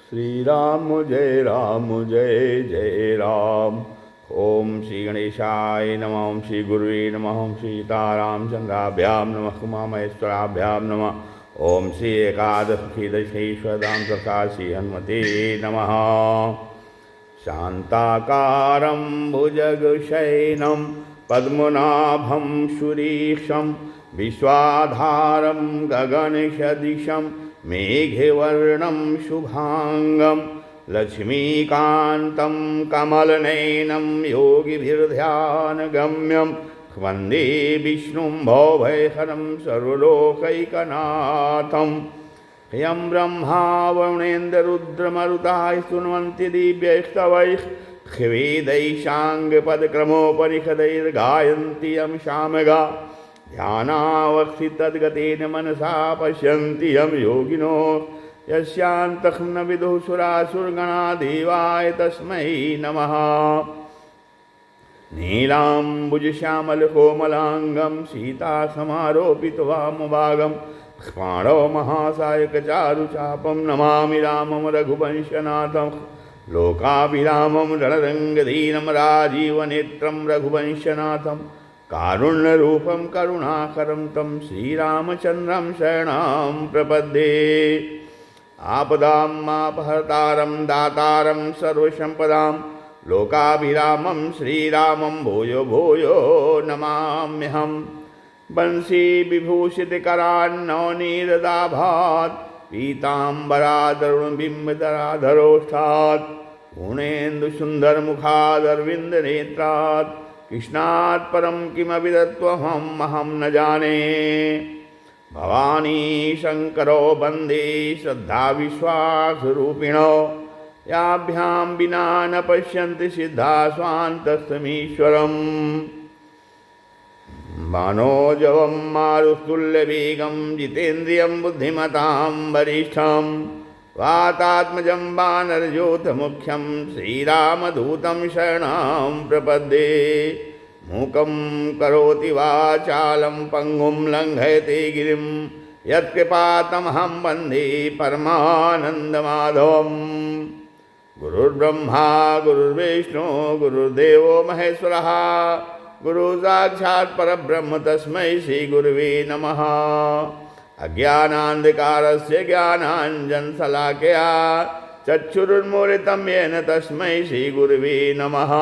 श्री राम जय जय राम। ओम श्री गणेशाय नमः। ओम श्री गुरुवे नमः। ओम श्री सीतारामचंद्राभ्यां नमः। उमामहेश्वराभ्यां नमः। ओम श्री एकादशीदशेश्वरां प्रकाशी हनुमते नमः। शान्ताकारं भुजगशयनं पद्मनाभं सुरेशं विश्वाधारं गगनसदृशं मेघवर्णं शुभांगं लक्ष्मीकान्तं कमलनयनं योगिभिर्ध्यानगम्यं वन्दे विष्णुं भवभयहरं सर्वलोकैकनाथं। यं ब्रह्मा वरुणेन्द्ररुद्रमरुताः स्तुवन्ति दिव्यैस्तवैः वेदैशाङ्गपदक्रमोपनिषदैर्गायन्ति यं सामगा ध्यानावस्थितद्गतेन मनसा पश्यन्ति यं योगिनो यस्यान्तः न विदुः सुरासुरगणा देवाय तस्मै नमः। नीलाम्बुजश्यामलकोमलाङ्गं सीतासमारोपितवामभागं बाणो महासायकचारुचापं नमामि रामं रघुवंशनाथं। लोकाभिरामं रणरङ्गधीरं राजीवनेत्रं रघुवंशनाथं। कारुण्यरूपं करुणाकरं तं श्रीरामचन्द्रं शरणं प्रपद्ये। आपदामापहर्तारं दातारं सर्वसम्पदां लोकाभिरामं श्रीरामं भूयो भूयो नमाम्यहम्। बंशी विभूषितकरान्नवनीरदाभात् पीताम्बरादरुणबिम्बधराधरोष्ठात् पूर्णेन्दुसुन्दरमुखादरविन्दनेत्रात् कृष्णात् परं किमपि तत्त्वमहं न जाने। भवानी शंकरो वन्दे श्रद्धाविश्वासरूपिणो याभ्यां विना न पश्यन्ति सिद्धा स्वान्तस्थमीश्वरम्। मनोजवं मारुतुल्यवेगं जितेन्द्रियं बुद्धिमतां वरिष्ठं वातात्मजं वानरयूथमुख्यं श्रीरामदूतं शरणं प्रपद्ये। मूकं करोति वाचालं पंगुं लङ्घयते गिरिं यत्कृपातमहं वन्दे परमानन्दमाधवम्। गुरुर्ब्रह्मा गुरुर्विष्णु गुरुर्देवो महेश्वरः गुरु साक्षात् परब्रह्म तस्मै श्री गुरुवे नमः। अज्ञानान्धकारस्य ज्ञानाञ्जनशलाकया चक्षुरुन्मीलितं येन तस्मै श्री गुरुवे नमः।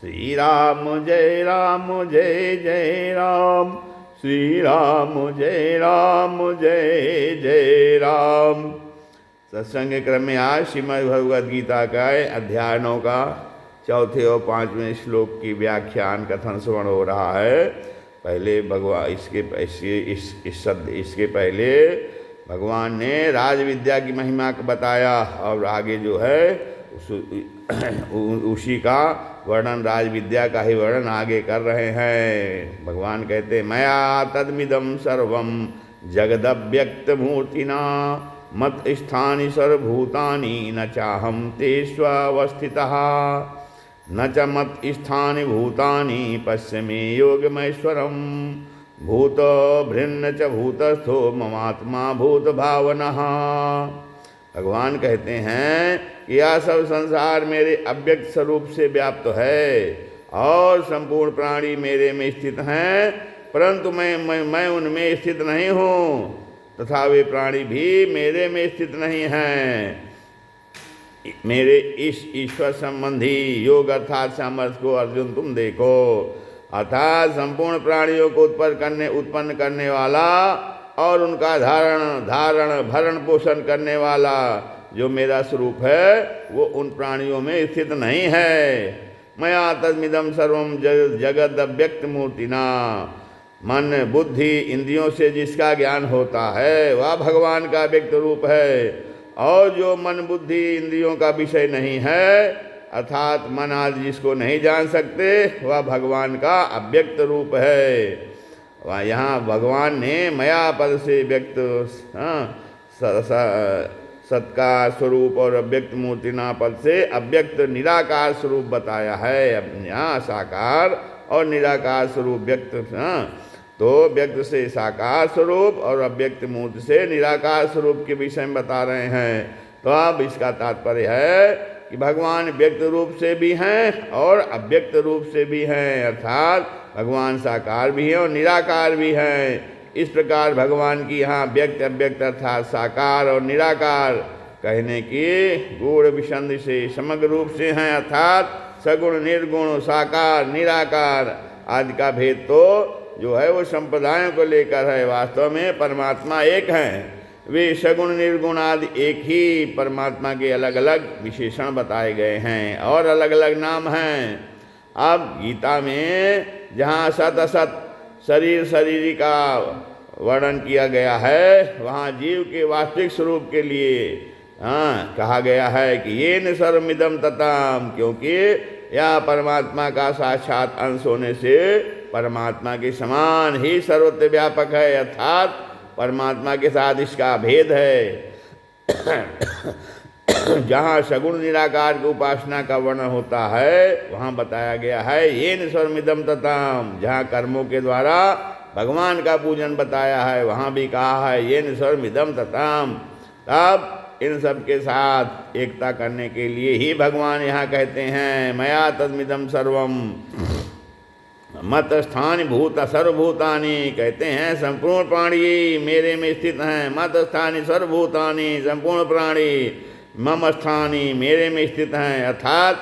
श्रीराम जय राम। श्रीराम जय जय राम। सत्संग क्रम में आज श्रीमद् भगवद गीता का अध्याय 9 का चौथे और 5वें श्लोक की व्याख्यान कथन श्रवण हो रहा है। पहले भगवान इसके पहले भगवान ने राज विद्या की महिमा को बताया और आगे जो है उसी का वर्णन, राज विद्या का ही वर्णन आगे कर रहे हैं। भगवान कहते मया तद्मिदं सर्वं जगदव्यक्तमूर्तिना मत स्थानि सर्वभूतानि न चाहं तेष्वस्थितः न च मत स्थानि भूतानि पश्य मे योगमैश्वरम्। भूत भृन्न च भूतस्थो ममात्मा भूत भावनः। भगवान कहते हैं कि यह सब संसार मेरे अव्यक्त स्वरूप से व्याप्त है और संपूर्ण प्राणी मेरे में स्थित हैं, परंतु मैं उनमें स्थित नहीं हूँ तथा वे प्राणी भी मेरे में स्थित नहीं हैं। मेरे इस ईश्वर संबंधी योग अर्थात सामर्थ्य को अर्जुन तुम देखो, अर्थात संपूर्ण प्राणियों को उत्पन्न करने वाला और उनका धारण भरण पोषण करने वाला जो मेरा स्वरूप है वो उन प्राणियों में स्थित नहीं है। मया तद्मिदं सर्वं जगद अव्यक्त मूर्तिना। मन बुद्धि इंद्रियों से जिसका ज्ञान होता है वह भगवान का व्यक्त रूप है, और जो मन बुद्धि इंद्रियों का विषय नहीं है अर्थात मन आदि जिसको नहीं जान सकते वह भगवान का अव्यक्त रूप है। वह यहाँ भगवान ने मया पद से व्यक्त सत्कार स्वरूप और अव्यक्त मूर्तिना पद से अव्यक्त निराकार स्वरूप बताया है। यहाँ साकार और निराकार स्वरूप व्यक्त तो व्यक्त से साकार स्वरूप और अव्यक्त मूर्ति से निराकार स्वरूप के विषय में बता रहे हैं। तो अब इसका तात्पर्य है कि भगवान व्यक्त रूप से भी हैं और अव्यक्त रूप से भी हैं, अर्थात भगवान साकार भी हैं और निराकार भी हैं। इस प्रकार भगवान की यहाँ व्यक्त अव्यक्त अर्थात साकार और निराकार कहने की गूढ़ विसंधि से समग्र रूप से हैं, अर्थात सगुण निर्गुण साकार निराकार आदि का भेद तो जो है वो संप्रदायों को लेकर है। वास्तव में परमात्मा एक हैं, वे सगुण निर्गुण आदि एक ही परमात्मा के अलग अलग विशेषण बताए गए हैं और अलग अलग नाम हैं। अब गीता में जहाँ सत असत शरीर शरीरी का वर्णन किया गया है, वहाँ जीव के वास्तविक स्वरूप के लिए कहा गया है कि ये न सर्वमिदं तताम, क्योंकि यह परमात्मा का साक्षात अंश होने से परमात्मा के समान ही सर्वत्र व्यापक है, अर्थात परमात्मा के साथ इसका भेद है। जहाँ सगुण निराकार की उपासना का वर्णन होता है वहाँ बताया गया है ये न सर्वमिदं तताम। जहाँ कर्मों के द्वारा भगवान का पूजन बताया है वहाँ भी कहा है ये न सर्वमिदं तताम। तब इन सब के साथ एकता करने के लिए ही भगवान यहाँ कहते हैं मया तद्मिदं सर्वम मत स्थानी भूत सर्वभूतानि, कहते हैं संपूर्ण प्राणी मेरे में स्थित हैं। मत स्थानी सर्वभूतानि, संपूर्ण प्राणी मम स्थानी मेरे में स्थित हैं, अर्थात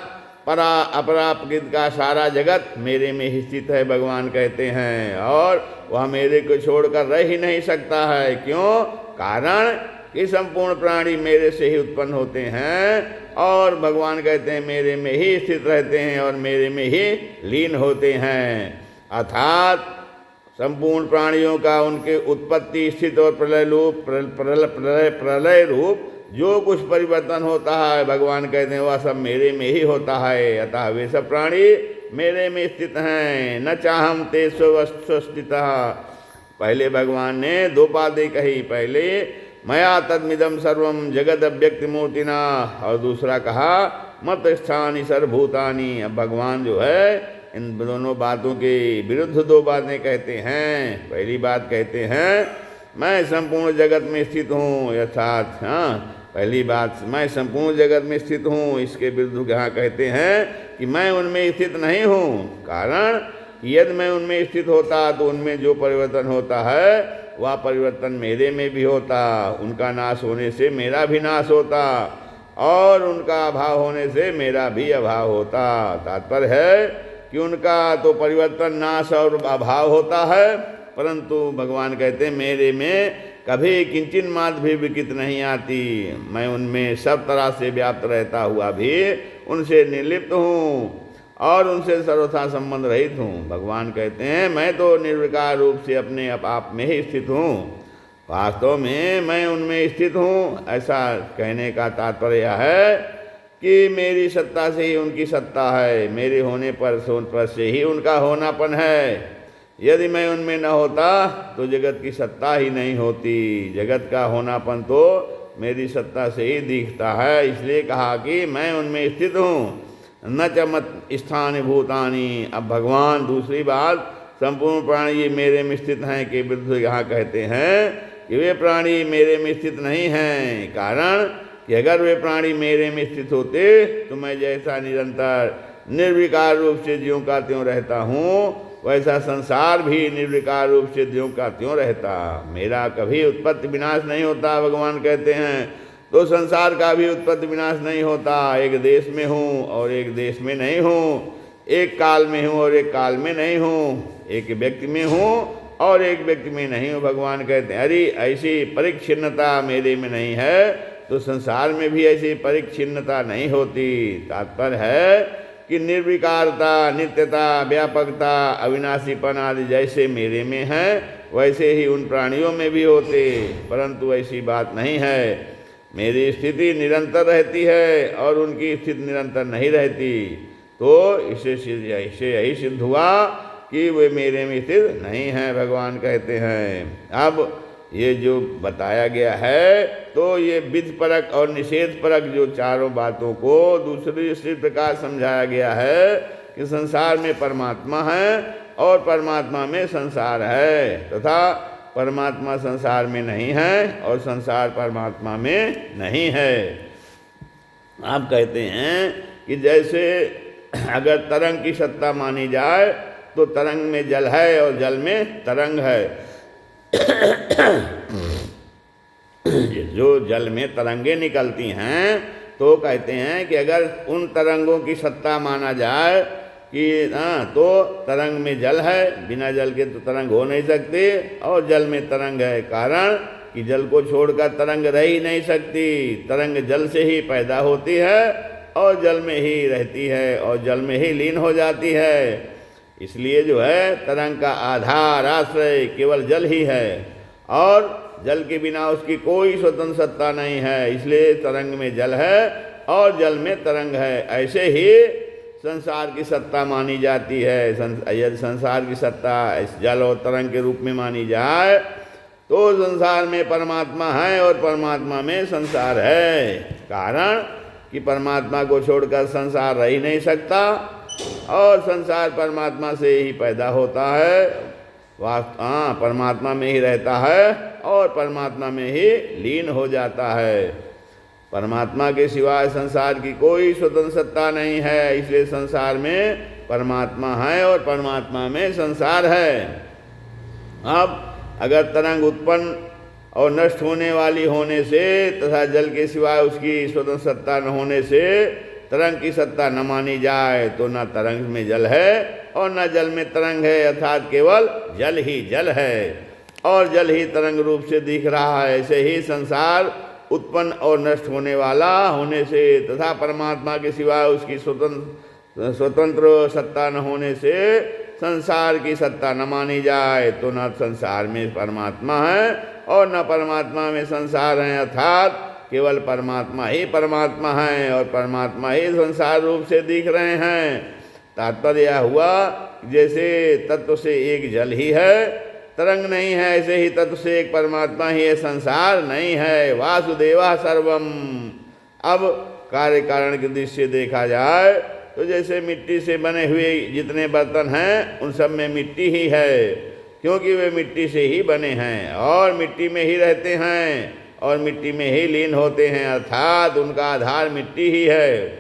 परा अपरा प्रकृति का सारा जगत मेरे में ही स्थित है भगवान कहते हैं। और वह मेरे को छोड़कर रह ही नहीं सकता है। क्यों? कारण कि संपूर्ण प्राणी मेरे से ही उत्पन्न होते हैं और भगवान कहते हैं मेरे में ही स्थित रहते हैं और मेरे में ही लीन होते हैं। अर्थात संपूर्ण प्राणियों का उनके उत्पत्ति स्थित और प्रलय रूप जो कुछ परिवर्तन होता है भगवान कहते हैं वह सब मेरे में ही होता है। अतः वे सब प्राणी मेरे में स्थित हैं। न चाहम ते स्वस्थितः, पहले भगवान ने दो बातें कही, पहले मया तद्मिदं सर्वम जगद अव्यक्त मूर्तिना और दूसरा कहा मत स्थानी सर्वभूतानि। अब भगवान जो है इन दोनों बातों के विरुद्ध दो बातें कहते हैं। पहली बात कहते हैं मैं संपूर्ण जगत में स्थित हूँ, अर्थात पहली बात मैं संपूर्ण जगत में स्थित हूँ, इसके विरुद्ध यहाँ कहते हैं कि मैं उनमें स्थित नहीं हूँ। कारण यदि मैं उनमें स्थित होता तो उनमें जो परिवर्तन होता है वह परिवर्तन मेरे में भी होता, उनका नाश होने से मेरा भी नाश होता और उनका अभाव होने से मेरा भी अभाव होता। तात्पर्य है कि उनका तो परिवर्तन नाश और अभाव होता है, परंतु भगवान कहते हैं मेरे में कभी किंचित मात्र भी विकृति नहीं आती। मैं उनमें सब तरह से व्याप्त रहता हुआ भी उनसे निर्लिप्त हूँ और उनसे सर्वथा संबंध रहित हूँ। भगवान कहते हैं मैं तो निर्विकार रूप से अपने आप में ही स्थित हूँ, वास्तव में मैं उनमें स्थित हूँ। ऐसा कहने का तात्पर्य है कि मेरी सत्ता से ही उनकी सत्ता है, मेरे होने पर से ही उनका होनापन है। यदि मैं उनमें न होता तो जगत की सत्ता ही नहीं होती। जगत का होनापन तो मेरी सत्ता से ही दिखता है, इसलिए कहा कि मैं उनमें स्थित हूँ। न च मत स्थानी भूतानि। अब भगवान दूसरी बात संपूर्ण प्राणी मेरे में स्थित हैं के विरुद्ध यहाँ कहते हैं कि वे प्राणी मेरे में स्थित नहीं हैं। कारण कि अगर वे प्राणी मेरे में स्थित होते तो मैं जैसा निरंतर निर्विकार रूप से ज्यों का त्यों रहता हूँ वैसा संसार भी निर्विकार रूप से ज्यों का त्यों रहता। मेरा कभी उत्पत्ति विनाश नहीं होता भगवान कहते हैं, तो संसार का भी उत्पत्ति विनाश नहीं होता। एक देश में हूँ और एक देश में नहीं हूँ, एक काल में हूँ और एक काल में नहीं हूँ, एक व्यक्ति में हूँ और एक व्यक्ति में नहीं हूँ। भगवान कहते हैं अरे ऐसी परिच्छिन्नता मेरे में नहीं है तो संसार में भी ऐसी परिच्छिन्नता नहीं होती। तात्पर्य है कि निर्विकारता, नित्यता, व्यापकता, अविनाशीपन आदि जैसे मेरे में है वैसे ही उन प्राणियों में भी होते, परंतु ऐसी बात नहीं है। मेरी स्थिति निरंतर रहती है और उनकी स्थिति निरंतर नहीं रहती। तो इससे यही सिद्ध हुआ कि वे मेरे में स्थित नहीं हैं भगवान कहते हैं। अब ये जो बताया गया है तो ये विधि परक और निषेध परक जो चारों बातों को दूसरी प्रकार समझाया गया है कि संसार में परमात्मा है और परमात्मा में संसार है, तथा परमात्मा संसार में नहीं है और संसार परमात्मा में नहीं है। आप कहते हैं कि जैसे अगर तरंग की सत्ता मानी जाए तो तरंग में जल है और जल में तरंग है। जो जल में तरंगे निकलती हैं तो कहते हैं कि अगर उन तरंगों की सत्ता माना जाए कि तो तरंग में जल है, बिना जल के तो तरंग हो नहीं सकती, और जल में तरंग है, कारण कि जल को छोड़कर तरंग रह ही नहीं सकती। तरंग जल से ही पैदा होती है और जल में ही रहती है और जल में ही लीन हो जाती है। इसलिए जो है तरंग का आधार आश्रय केवल जल ही है और जल के बिना उसकी कोई स्वतंत्र सत्ता नहीं है। इसलिए तरंग में जल है और जल में तरंग है। ऐसे ही संसार की सत्ता मानी जाती है। यदि संसार की सत्ता इस जल और तरंग के रूप में मानी जाए तो संसार में परमात्मा है और परमात्मा में संसार है, कारण कि परमात्मा को छोड़कर संसार रह ही नहीं सकता और संसार परमात्मा से ही पैदा होता है, परमात्मा में ही रहता है और परमात्मा में ही लीन हो जाता है। परमात्मा के सिवाय संसार की कोई स्वतंत्र सत्ता नहीं है। इसलिए संसार में परमात्मा है और परमात्मा में संसार है। अब अगर तरंग उत्पन्न और नष्ट होने वाली होने से तथा जल के सिवाय उसकी स्वतंत्र सत्ता न होने से तरंग की सत्ता न मानी जाए तो न तरंग में जल है और न जल में तरंग है, अर्थात केवल जल ही जल है और जल ही तरंग रूप से दिख रहा है। ऐसे ही संसार उत्पन्न और नष्ट होने वाला होने से तथा परमात्मा के सिवाय उसकी स्वतंत्र सत्ता न होने से संसार की सत्ता न मानी जाए तो न संसार में परमात्मा है और न परमात्मा में संसार है, अर्थात केवल परमात्मा ही परमात्मा है और परमात्मा ही संसार रूप से दिख रहे हैं। तात्पर्य यह हुआ जैसे तत्व से एक जल ही है, तरंग नहीं है, ऐसे ही तत्व से एक परमात्मा ही है, संसार नहीं है। वासुदेवा सर्वम। अब कार्य कारण की दृष्टि से देखा जाए तो जैसे मिट्टी से बने हुए जितने बर्तन हैं उन सब में मिट्टी ही है, क्योंकि वे मिट्टी से ही बने हैं और मिट्टी में ही रहते हैं और मिट्टी में ही लीन होते हैं, अर्थात उनका आधार मिट्टी ही है।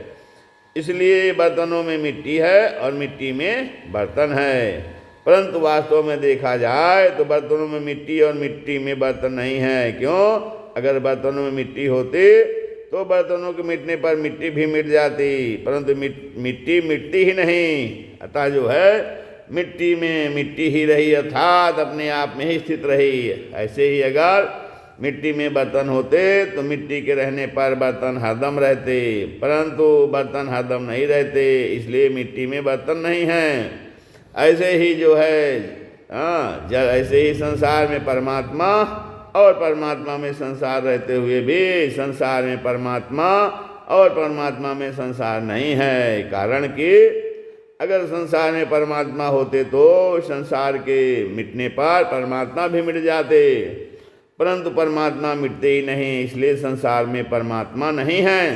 इसलिए बर्तनों में मिट्टी है और मिट्टी में बर्तन है। परंतु वास्तव में देखा जाए तो बर्तनों में मिट्टी और मिट्टी में बर्तन नहीं है। क्यों? अगर बर्तनों में मिट्टी होती तो बर्तनों के मिटने पर मिट्टी भी मिट जाती, परंतु मिट्टी मिटती ही नहीं। अतः जो है मिट्टी में मिट्टी ही रही, अर्थात अपने आप में ही स्थित रही। ऐसे ही अगर मिट्टी में बर्तन होते तो मिट्टी के रहने पर बर्तन हरदम रहते, परंतु बर्तन हरदम नहीं रहते, इसलिए मिट्टी में बर्तन नहीं है। ऐसे ही जो है जल, ऐसे ही संसार में परमात्मा और परमात्मा में संसार रहते हुए भी संसार में परमात्मा और परमात्मा में संसार नहीं है, कारण कि अगर संसार में परमात्मा होते तो संसार के मिटने पर परमात्मा भी मिट जाते, परंतु परमात्मा मिटते ही नहीं, इसलिए संसार में परमात्मा नहीं है।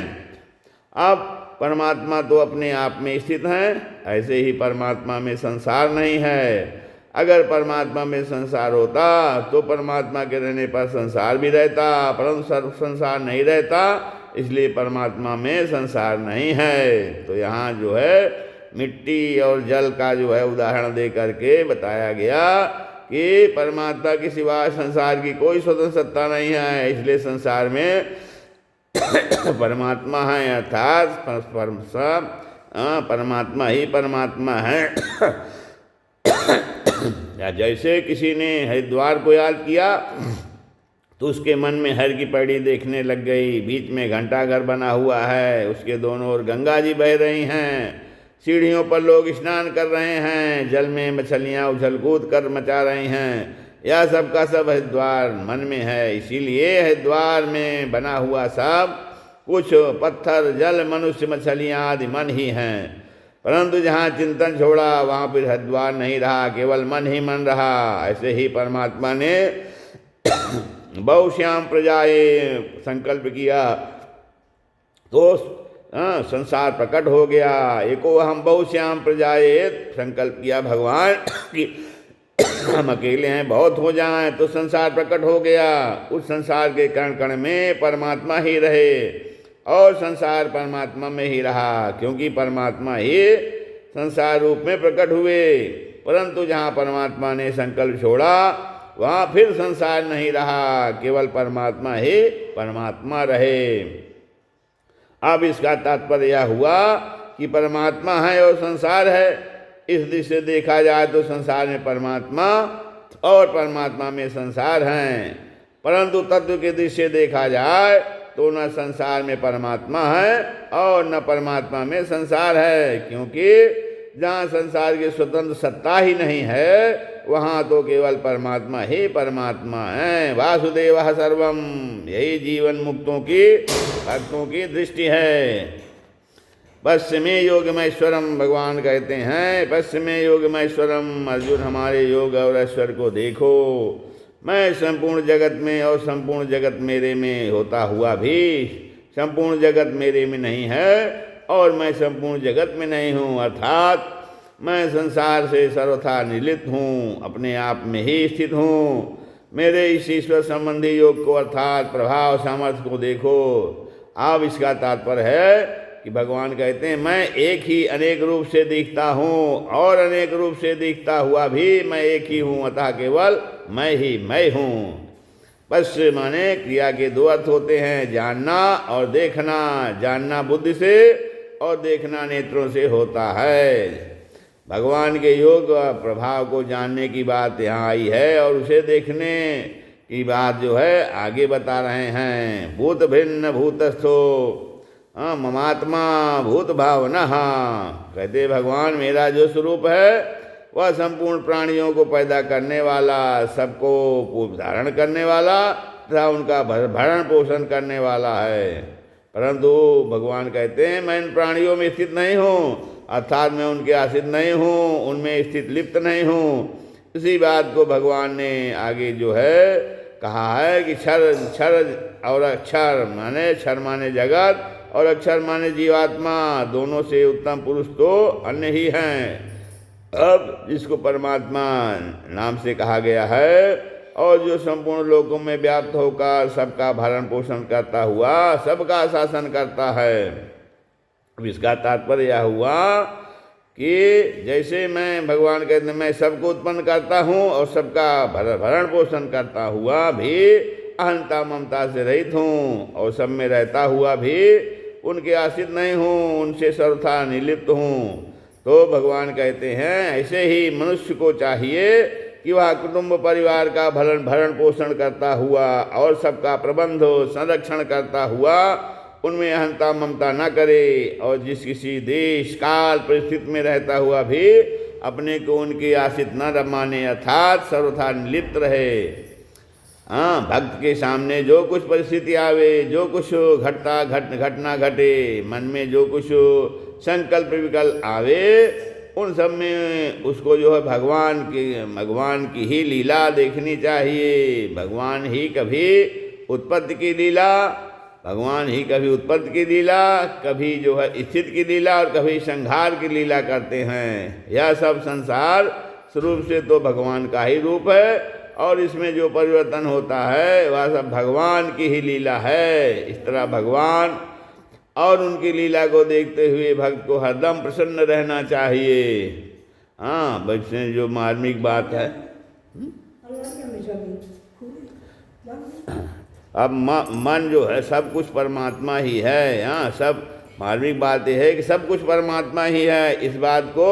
अब परमात्मा तो अपने आप में स्थित हैं, ऐसे ही परमात्मा में संसार नहीं है। अगर परमात्मा में संसार होता तो परमात्मा के रहने पर संसार भी रहता, परंतु संसार नहीं रहता, इसलिए परमात्मा में संसार नहीं है। तो यहाँ जो है मिट्टी और जल का जो है उदाहरण दे करके बताया गया कि परमात्मा के सिवा संसार की कोई स्वतंत्र सत्ता नहीं है, इसलिए संसार में परमात्मा है, अर्थात परमात्मा ही परमात्मा है। या जैसे किसी ने हरिद्वार को याद किया तो उसके मन में हर की पौड़ी देखने लग गई। बीच में घंटा घर बना हुआ है, उसके दोनों ओर गंगा जी बह रही हैं, सीढ़ियों पर लोग स्नान कर रहे हैं, जल में मछलियाँ उछल कूद कर मचा रही हैं। यह सब का सब हरिद्वार मन में है, इसीलिए हरिद्वार में बना हुआ सब कुछ पत्थर, जल, मनुष्य, मछलियाँ आदि मन ही हैं। परंतु जहाँ चिंतन छोड़ा वहाँ फिर हरिद्वार नहीं रहा, केवल मन ही मन रहा। ऐसे ही परमात्मा ने बहुश्याम प्रजाए संकल्प किया तो संसार प्रकट हो गया। एको हम बहुश्याम प्रजाए संकल्प किया भगवान कि हम अकेले हैं, बहुत हो जाएं, तो संसार प्रकट हो गया। उस संसार के कण कण में परमात्मा ही रहे, और संसार परमात्मा में ही रहा, क्योंकि परमात्मा ही संसार रूप में प्रकट हुए। परंतु जहाँ परमात्मा ने संकल्प छोड़ा वहाँ फिर संसार नहीं रहा, केवल परमात्मा ही परमात्मा रहे। अब इसका तात्पर्य यह हुआ कि परमात्मा है और संसार है। इस दृष्टि से देखा जाए तो संसार में परमात्मा और परमात्मा में संसार हैं, परंतु तत्व के दृष्टि से देखा जाए तो न संसार में परमात्मा है और न परमात्मा में संसार है, क्योंकि जहाँ संसार की स्वतंत्र सत्ता ही नहीं है वहाँ तो केवल परमात्मा ही परमात्मा है। वासुदेवः सर्वम, यही जीवन मुक्तों की भक्तों की दृष्टि है। पश्चिमे योगमैश्वरम, भगवान कहते हैं पश्चिमे योगमैश्वरम, अर्जुन हमारे योग और ऐश्वर्य को देखो। मैं संपूर्ण जगत में और संपूर्ण जगत मेरे में होता हुआ भी संपूर्ण जगत मेरे में नहीं है और मैं संपूर्ण जगत में नहीं हूँ, अर्थात मैं संसार से सर्वथा निर्लिप्त हूँ, अपने आप में ही स्थित हूँ। मेरे इस ईश्वर संबंधी योग को अर्थात प्रभाव सामर्थ्य को देखो। अब इसका तात्पर्य है कि भगवान कहते हैं मैं एक ही अनेक रूप से दिखता हूँ और अनेक रूप से दिखता हुआ भी मैं एक ही हूँ, अतः केवल मैं ही मैं हूँ। पश्य माने क्रिया के दो अर्थ होते हैं, जानना और देखना। जानना बुद्धि से और देखना नेत्रों से होता है। भगवान के योग प्रभाव को जानने की बात यहाँ आई है और उसे देखने की बात जो है आगे बता रहे हैं। भूत भिन्न भूतस्थो ममात्मा भूत भावना, कहते भगवान मेरा जो स्वरूप है वह संपूर्ण प्राणियों को पैदा करने वाला, सबको धारण करने वाला तथा उनका भरण पोषण करने वाला है। परंतु भगवान कहते हैं मैं इन प्राणियों में स्थित नहीं हूँ, अर्थात मैं उनके आश्रित नहीं हूँ, उनमें स्थित लिप्त नहीं हूँ। इसी बात को भगवान ने आगे जो है कहा है कि क्षर और अक्षर माने, क्षर माने जगत और अक्षर माने जीवात्मा, दोनों से उत्तम पुरुष तो अन्य ही हैं। अब जिसको परमात्मा नाम से कहा गया है और जो संपूर्ण लोकों में व्याप्त होकर सबका भरण पोषण करता हुआ सबका शासन करता है। अब इसका तात्पर्य यह हुआ कि जैसे मैं, भगवान कहते हैं मैं सबको उत्पन्न करता हूँ और सबका भरण पोषण करता हुआ भी अहंता ममता से रहित हूँ और सब में रहता हुआ भी उनके आश्रित नहीं हूँ, उनसे सर्वथा निर्लिप्त हूँ। तो भगवान कहते हैं ऐसे ही मनुष्य को चाहिए कि वह कुटुंब परिवार का भरण पोषण करता हुआ और सबका प्रबंध संरक्षण करता हुआ उनमें अहंता ममता न करे और जिस किसी देश काल परिस्थिति में रहता हुआ भी अपने को उनके आश्रित न माने, अर्थात सर्वथा निर्लिप्त रहे। भक्त के सामने जो कुछ परिस्थिति आवे, जो कुछ घटना घटे, मन में जो कुछ संकल्प विकल्प आवे, उन सब में उसको जो है भगवान की ही लीला देखनी चाहिए। भगवान ही कभी उत्पत्ति की लीला, भगवान ही कभी उत्पत्ति की लीला, कभी जो है स्थिति की लीला और कभी संहार की लीला करते हैं। यह सब संसार स्वरूप से तो भगवान का ही रूप है और इसमें जो परिवर्तन होता है वह सब भगवान की ही लीला है। इस तरह भगवान और उनकी लीला को देखते हुए भक्त को हरदम प्रसन्न रहना चाहिए। बच्चे जो मार्मिक बात है। अब मन जो है सब कुछ परमात्मा ही है। सब मार्मिक बात यह है कि सब कुछ परमात्मा ही है। इस बात को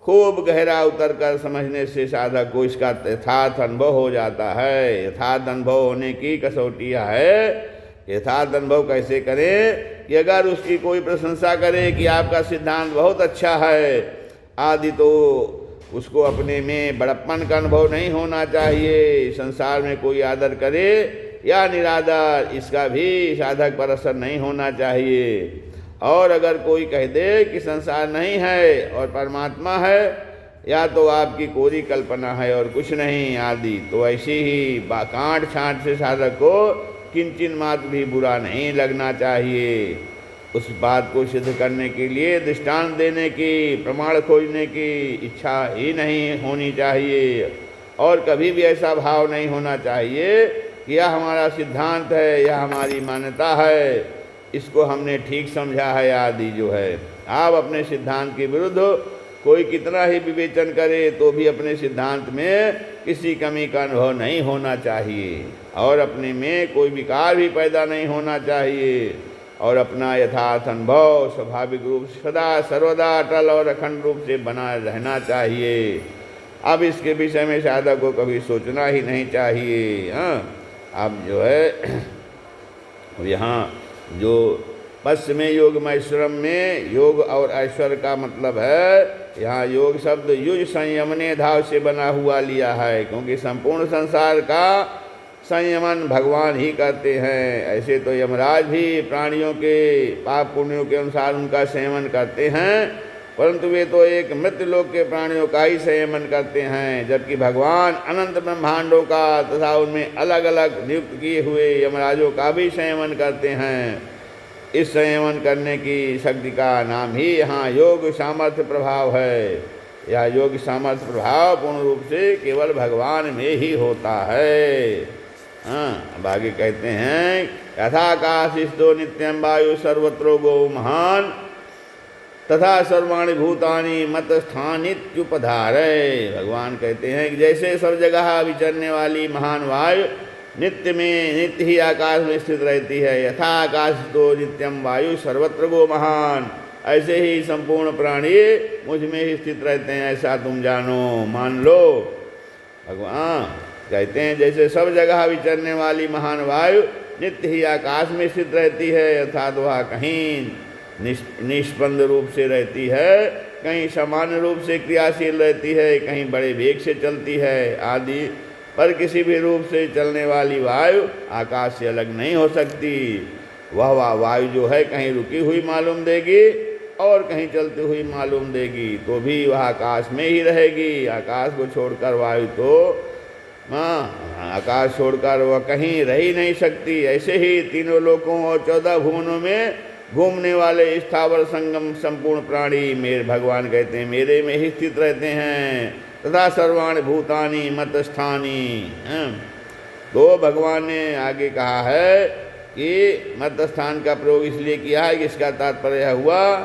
खूब गहरा उतर कर समझने से साधक को इसका यथार्थ अनुभव हो जाता है। यथार्थ अनुभव होने की कसौटियाँ है। यथार्थ अनुभव कैसे करें कि अगर उसकी कोई प्रशंसा करे कि आपका सिद्धांत बहुत अच्छा है आदि, तो उसको अपने में बड़प्पन का अनुभव नहीं होना चाहिए। संसार में कोई आदर करे या निरादर, इसका भी साधक पर असर नहीं होना चाहिए। और अगर कोई कह दे कि संसार नहीं है और परमात्मा है, या तो आपकी कोरी कल्पना है और कुछ नहीं आदि, तो ऐसी ही कांट छांट से साधक को किंचित मात्र भी बुरा नहीं लगना चाहिए। उस बात को सिद्ध करने के लिए दृष्टांत देने की, प्रमाण खोजने की इच्छा ही नहीं होनी चाहिए और कभी भी ऐसा भाव नहीं होना चाहिए कि यह हमारा सिद्धांत है, यह हमारी मान्यता है। इसको हमने ठीक समझा है आदि जो है। आप अपने सिद्धांत के विरुद्ध कोई कितना ही विवेचन करे तो भी अपने सिद्धांत में किसी कमी का अनुभव नहीं होना चाहिए और अपने में कोई विकार भी पैदा नहीं होना चाहिए और अपना यथार्थ अनुभव स्वाभाविक रूप से सदा सर्वदा अटल और अखंड रूप से बना रहना चाहिए। अब इसके विषय में साधक को कभी सोचना ही नहीं चाहिए। अब जो है यहाँ जो पश्चिमी योग महेश्वरम में योग और ऐश्वर्य का मतलब है, यहाँ योग शब्द युज संयमने धाव से बना हुआ लिया है, क्योंकि संपूर्ण संसार का संयमन भगवान ही करते हैं। ऐसे तो यमराज भी प्राणियों के पाप पुण्यों के अनुसार उनका संयमन करते हैं, परंतु वे तो एक मृत लोक के प्राणियों का ही संयमन करते हैं, जबकि भगवान अनंत ब्रह्मांडों का तथा उनमें अलग अलग नियुक्त किए हुए यमराजों का भी संयमन करते हैं। इस संयमन करने की शक्ति का नाम ही यहाँ योग सामर्थ्य प्रभाव है। यह योग सामर्थ्य प्रभाव पूर्ण रूप से केवल भगवान में ही होता है। अब आगे कहते हैं यथाकाशिस्तो नित्यं वायु सर्वत्रो गो महान तथा सर्वाणि भूतानि मत स्थानित्युपधारय। भगवान कहते हैं कि जैसे सब जगह विचरने वाली महान वायु नित्य ही आकाश में स्थित रहती है, यथा आकाश तो नित्यम वायु सर्वत्र गो महान, ऐसे ही संपूर्ण प्राणी मुझ में ही स्थित रहते हैं, ऐसा तुम जानो मान लो। भगवान कहते हैं जैसे सब जगह विचरने वाली महान वायु नित्य ही आकाश में स्थित रहती है, अर्थात वह कहीं निष्पन्द रूप से रहती है, कहीं सामान्य रूप से क्रियाशील रहती है, कहीं बड़े वेग से चलती है आदि, पर किसी भी रूप से चलने वाली वायु आकाश से अलग नहीं हो सकती। वह वायु जो है कहीं रुकी हुई मालूम देगी और कहीं चलती हुई मालूम देगी, तो भी वह आकाश में ही रहेगी। आकाश को छोड़कर वायु तो आकाश छोड़कर वह कहीं रह ही नहीं सकती। ऐसे ही तीनों लोकों और 14 भुवनों में घूमने वाले स्थावर संगम संपूर्ण प्राणी मेरे भगवान कहते हैं मेरे में ही स्थित रहते हैं, तथा सर्वाणि भूतानि मत स्थानी। तो भगवान ने आगे कहा है कि मत स्थान का प्रयोग इसलिए किया है कि इसका तात्पर्य हुआ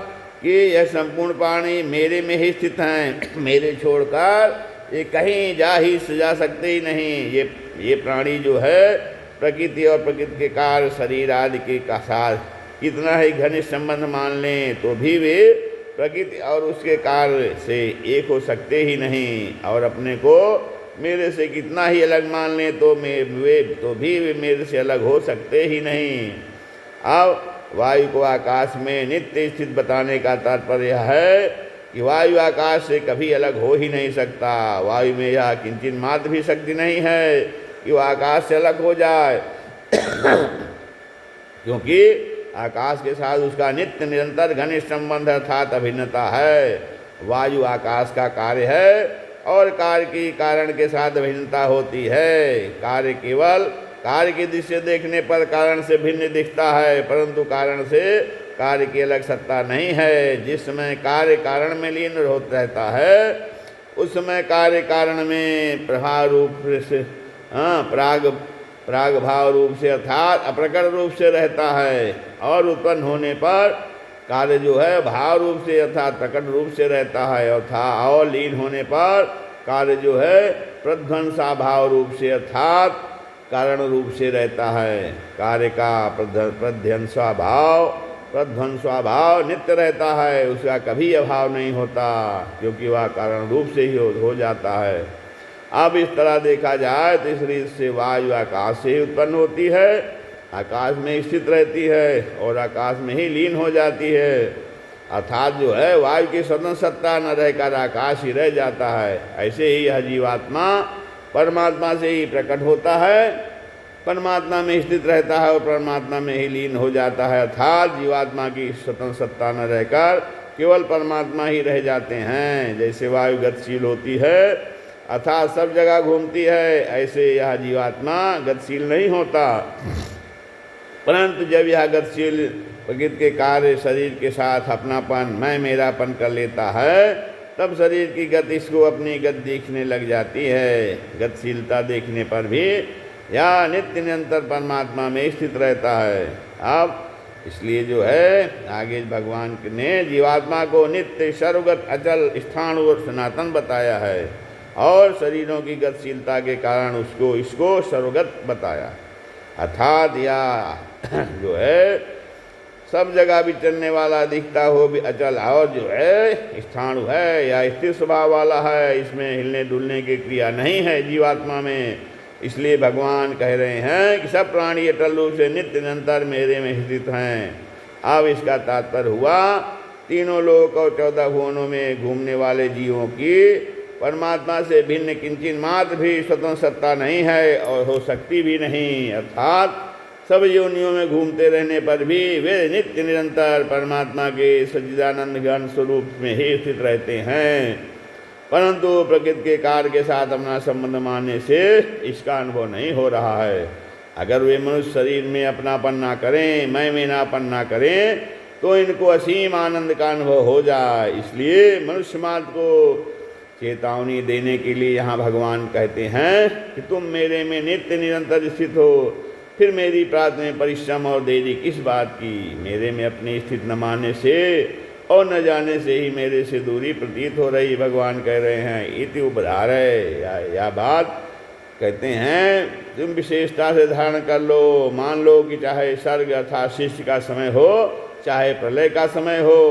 कि यह संपूर्ण प्राणी मेरे में ही स्थित हैं, मेरे छोड़कर ये कहीं जा सकते ही नहीं। ये प्राणी जो है प्रकृति और प्रकृति के कार्य शरीर आदि के का साथ कितना ही घनिष्ठ संबंध मान लें तो भी वे प्रकृति और उसके कार्य से एक हो सकते ही नहीं, और अपने को मेरे से कितना ही अलग मान लें तो वे मेरे से अलग हो सकते ही नहीं। अब वायु को आकाश में नित्य स्थित बताने का तात्पर्य है कि वायु आकाश से कभी अलग हो ही नहीं सकता। वायु में यह किंचित मात्र भी शक्ति नहीं है कि वह आकाश से अलग हो जाए क्योंकि आकाश के साथ उसका नित्य निरंतर घनिष्ठ संबंध अर्थात अभिन्नता है। वायु आकाश का कार्य है और कार्य की कारण के साथ अभिन्नता होती है। कार्य केवल कार्य की दृष्टि देखने पर कारण से भिन्न दिखता है, परंतु कारण से कार्य की अलग सत्ता नहीं है। जिस समय कार्य कारण में लीन होता रहता है उस समय कार्य कारण में प्रभाव रूप से प्राग भाव रूप से अर्थात अप्रकट रूप से रहता है, और उत्पन्न होने पर कार्य जो है भाव रूप से अर्थात प्रकट रूप से रहता है, और लीन होने पर कार्य जो है प्रध्वंसा भाव रूप से अर्थात कारण रूप से रहता है। कार्य का प्रध्वंसा भाव नित्य रहता है, उसका कभी अभाव नहीं होता क्योंकि वह कारण रूप से ही हो जाता है। अब इस तरह देखा जाए तो इस रीत से वायु आकाश से ही उत्पन्न होती है, आकाश में स्थित रहती है और आकाश में ही लीन हो जाती है, अर्थात जो है वायु की स्वतंत्र सत्ता न रहकर आकाश ही रह जाता है। ऐसे ही यह जीवात्मा परमात्मा से ही प्रकट होता है, परमात्मा में स्थित रहता है और परमात्मा में ही लीन हो जाता है, अर्थात जीवात्मा की स्वतंत्र सत्ता न रहकर केवल परमात्मा ही रह जाते हैं। जैसे वायु गतिशील होती है अर्थात सब जगह घूमती है, ऐसे यह जीवात्मा गतिशील नहीं होता, परंतु जब यह गतिशील प्रकृति के कार्य शरीर के साथ अपनापन मैं मेरापन कर लेता है तब शरीर की गति इसको अपनी गति दिखने लग जाती है। गतिशीलता देखने पर भी यह नित्य निरंतर परमात्मा में स्थित रहता है। अब इसलिए जो है आगे भगवान ने जीवात्मा को नित्य सर्वगत अचल स्थान और सनातन बताया है और शरीरों की गतिशीलता के कारण इसको सर्वगत बताया। अर्थात या जो है सब जगह भी चलने वाला दिखता हो भी अचल और जो है स्थाणु है या स्थिर स्वभाव वाला है, इसमें हिलने डुलने की क्रिया नहीं है जीवात्मा में। इसलिए भगवान कह रहे हैं कि सब प्राणी अटल रूप से नित्य निरंतर मेरे में स्थित हैं। अब इसका तात्पर्य हुआ तीनों लोक और 14 भुवनों में घूमने वाले जीवों की परमात्मा से भिन्न किंचित मात्र भी स्वतंत्र सत्ता नहीं है और हो सकती भी नहीं। अर्थात सब योनियों में घूमते रहने पर भी वे नित्य निरंतर परमात्मा के सच्चिदानंद घन स्वरूप में ही स्थित रहते हैं, परंतु प्रकृति के कार्य के साथ अपना संबंध मानने से इसका अनुभव नहीं हो रहा है। अगर वे मनुष्य शरीर में अपनापन ना करें, मैं मेनापन ना करें, तो इनको असीम आनंद का अनुभव हो जाए। इसलिए मनुष्य मात्र को चेतावनी देने के लिए यहाँ भगवान कहते हैं कि तुम मेरे में नित्य निरंतर स्थित हो, फिर मेरी प्रार्थना में परिश्रम और देरी किस बात की। मेरे में अपनी स्थिति न मानने से और न जाने से ही मेरे से दूरी प्रतीत हो रही। भगवान कह रहे हैं इति उपधार है या बात कहते हैं तुम विशेषता से धारण कर लो। मान लो कि चाहे सर्ग अर्थात सृष्टि का समय हो, चाहे प्रलय का समय हो,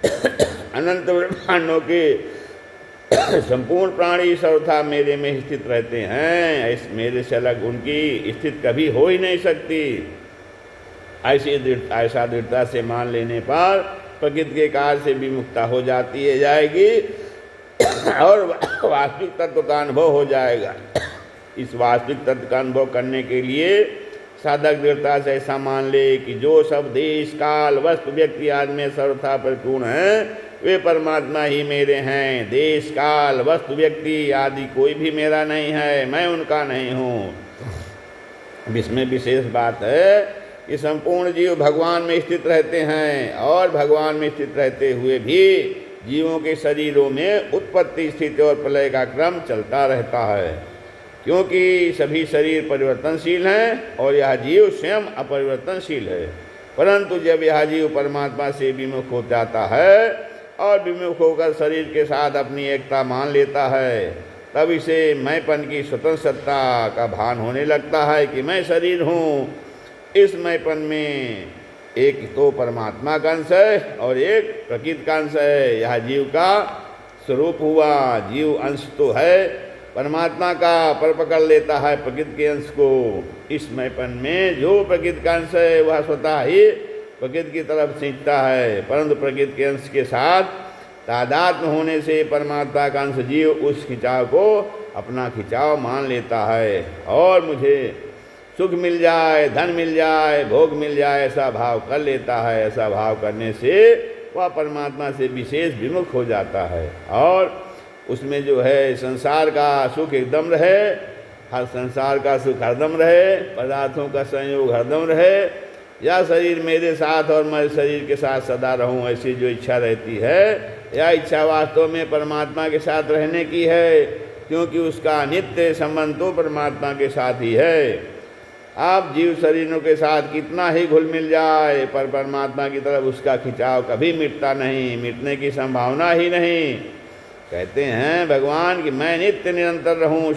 अनंत ब्रह्मांडों के संपूर्ण प्राणी सर्वथा मेरे में स्थित रहते हैं। इस मेरे से अलग उनकी स्थिति कभी हो ही नहीं सकती। ऐसा दृढ़ता से मान लेने पर प्रकृति के कार्य से विमुक्ता हो जाती है जाएगी और वास्तविक तत्व का अनुभव हो जाएगा। इस वास्तविक तत्व का अनुभव करने के लिए साधक दृढ़ता से ऐसा मान ले कि जो सब देश काल वस्तु व्यक्ति आदि में सर्वथा परिपूर्ण है वे परमात्मा ही मेरे हैं। देश काल वस्तु व्यक्ति आदि कोई भी मेरा नहीं है, मैं उनका नहीं हूँ। इसमें विशेष बात है कि संपूर्ण जीव भगवान में स्थित रहते हैं और भगवान में स्थित रहते हुए भी जीवों के शरीरों में उत्पत्ति स्थिति और प्रलय का क्रम चलता रहता है, क्योंकि सभी शरीर परिवर्तनशील हैं और यह जीव स्वयं अपरिवर्तनशील है। परंतु जब यह जीव परमात्मा से विमुख हो जाता है और विमुख होकर शरीर के साथ अपनी एकता मान लेता है, तब इसे मैंपन की स्वतंत्र सत्ता का भान होने लगता है कि मैं शरीर हूँ। इस मैंपन में एक तो परमात्मा का अंश है और एक प्रकृति का अंश है। यह जीव का स्वरूप हुआ। जीव अंश तो है परमात्मा का, पर पकड़ लेता है प्रकृति के अंश को। इस मैंपन में जो प्रकृति का अंश है वह स्वतः ही प्रकृति की तरफ खींचता है, परंतु प्रकृति के अंश के साथ तादात्म्य होने से परमात्मा का अंश जीव उस खिंचाव को अपना खिंचाव मान लेता है और मुझे सुख मिल जाए, धन मिल जाए, भोग मिल जाए ऐसा भाव कर लेता है। ऐसा भाव करने से वह परमात्मा से विशेष विमुख हो जाता है और उसमें जो है संसार का सुख एकदम रहे, हर संसार का सुख हरदम रहे, पदार्थों का संयोग हरदम रहे, या शरीर मेरे साथ और मैं शरीर के साथ सदा रहूं, ऐसी जो इच्छा रहती है, या इच्छा वास्तव में परमात्मा के साथ रहने की है, क्योंकि उसका नित्य संबंध तो परमात्मा के साथ ही है। आप जीव शरीरों के साथ कितना ही घुल मिल जाए, पर परमात्मा की तरफ उसका खिंचाव कभी मिटता नहीं, मिटने की संभावना ही नहीं। कहते हैं भगवान कि मैं नित्य निरंतर रहूं,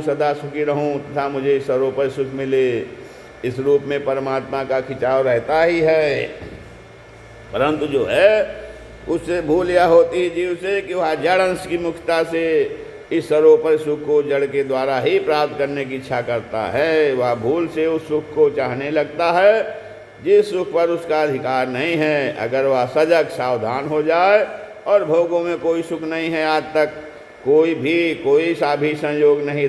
सदा सुखी रहूं तथा मुझे सर्वोपरि सुख मिले। इस रूप में परमात्मा का खिंचाव रहता ही है, परंतु जो है उससे भूल यह होती है जीव से कि वह जड़ अंश की मुक्तता से इस सर्वोपरि सुख को जड़ के द्वारा ही प्राप्त करने की इच्छा करता है। वह भूल से उस सुख को चाहने लगता है जिस सुख पर उसका अधिकार नहीं है। अगर वह सजग सावधान हो जाए और भोगों में कोई सुख नहीं है, आज तक कोई सा भी संयोग नहीं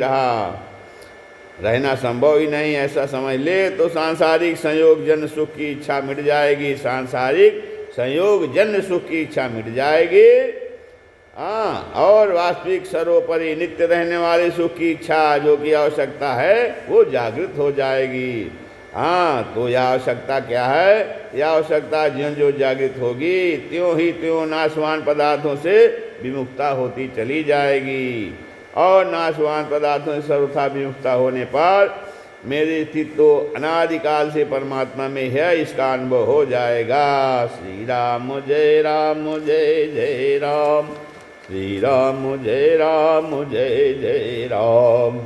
रहना संभव ही नहीं, ऐसा समझ ले तो सांसारिक संयोग जन्य सुख की इच्छा मिट जाएगी। सांसारिक संयोग जन्य सुख की इच्छा मिट जाएगी, और वास्तविक सर्वोपरि नित्य रहने वाले सुख की इच्छा जो की आवश्यकता है वो जागृत हो जाएगी। तो यह आवश्यकता क्या है? यह आवश्यकता ज्यों जो जागृत होगी त्यों ही त्यों नाशवान पदार्थों से विमुक्ता होती चली जाएगी, और नाशवान पदार्थों से सर्वथा विमुक्ता होने पर मेरी स्थिति तो अनादिकाल से परमात्मा में है, इसका अनुभव हो जाएगा। श्री राम जय जय राम, श्री राम जय जय राम।